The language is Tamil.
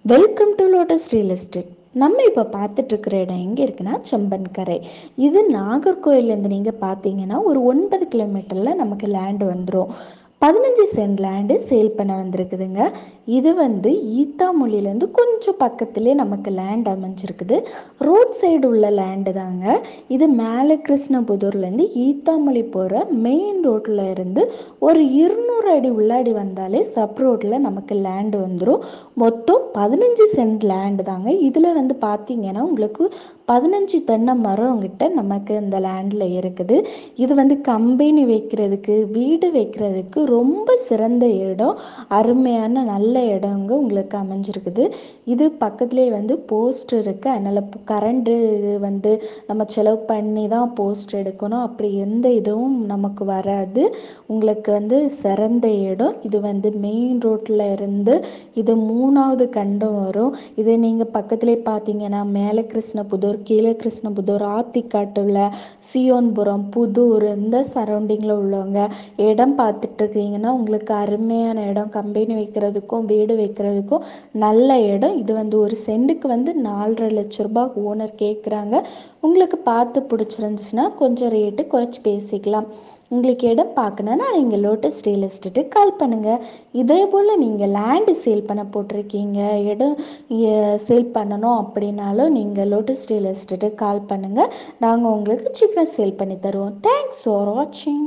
Welcome to lotus real estate. நம்ம இப்போ பார்த்துட்டு இருக்கிற இடம் எங்கே இருக்குன்னா செம்பன்கரை. இது நாகர்கோயிலேருந்து நீங்கள் பார்த்தீங்கன்னா ஒரு 9 கிலோமீட்டரில் நமக்கு லேண்டு வந்துடும். 15 சென்ட் லேண்டு சேல் பண்ண வந்திருக்குதுங்க. இது ஈத்தாமொழியிலேருந்து கொஞ்சம் பக்கத்துலேயே நமக்கு லேண்ட் அமைஞ்சிருக்குது. ரோட் சைடு உள்ள லேண்டு தாங்க இது. மேலே கிருஷ்ணபுதூர்லேருந்து ஈத்தாமொழி போகிற மெயின் ரோட்டில் இருந்து ஒரு 200 அடி உள்ளாடி வந்தாலே சப் ரோட்டில் நமக்கு லேண்டு வந்துடும். மொத்தம் 15 சென்ட் லேண்டு தாங்க. இதில் பார்த்தீங்கன்னா உங்களுக்கு 15 தென்னை மரம் கிட்ட நமக்கு இந்த லேண்டில் இருக்குது. இது கம்பெனி வைக்கிறதுக்கு, வீடு வைக்கிறதுக்கு ரொம்ப சிறந்த இடம். அருமையான நல்ல இடங்க உங்களுக்கு அமைஞ்சிருக்குது. இது பக்கத்துலேயே போஸ்ட் இருக்குது. அதனால் கரண்ட்டு நம்ம செலவு பண்ணி தான் போஸ்ட் எடுக்கணும், அப்படி எந்த இதுவும் நமக்கு வராது. உங்களுக்கு சிறந்த இடம். இது மெயின் ரோட்டில் இருந்து இது 3வது கண்டம் வரும். இது நீங்கள் பக்கத்துலேயே பார்த்தீங்கன்னா மேலே கிருஷ்ணபுதூர், கீழே கிருஷ்ணபுதூர், ஆத்திக்காட்டில், சியோன்புரம், புதூர், இந்த சரௌண்டிங்கில் உள்ளவங்க இடம் பார்த்துட்ருக்கீங்கன்னா உங்களுக்கு அருமையான இடம். கம்பெனி வைக்கிறதுக்கும் வீடு வைக்கிறதுக்கும் நல்ல இடம். இது ஒரு சென்ட்டுக்கு 4.5 லட்ச ரூபாய் ஓனர் கேட்குறாங்க. உங்களுக்கு பார்த்து பிடிச்சிருந்துச்சுன்னா கொஞ்சம் ரேட்டு குறைச்சி பேசிக்கலாம். உங்களுக்கு இடம் பார்க்கணுன்னா நீங்கள் லோட்டஸ் ரியல் எஸ்டேட்டுக்கு கால் பண்ணுங்கள். இதே போல் நீங்கள் லேண்டு சேல் பண்ண போட்டிருக்கீங்க, இடம் சேல் பண்ணணும் அப்படின்னாலும் நீங்கள் லோட்டஸ் ரியல் எஸ்டேட்டுக்கு கால் பண்ணுங்கள். நாங்கள் உங்களுக்கு சீக்கிரம் சேல் பண்ணி தருவோம். தேங்க்ஸ் ஃபார் வாட்சிங்.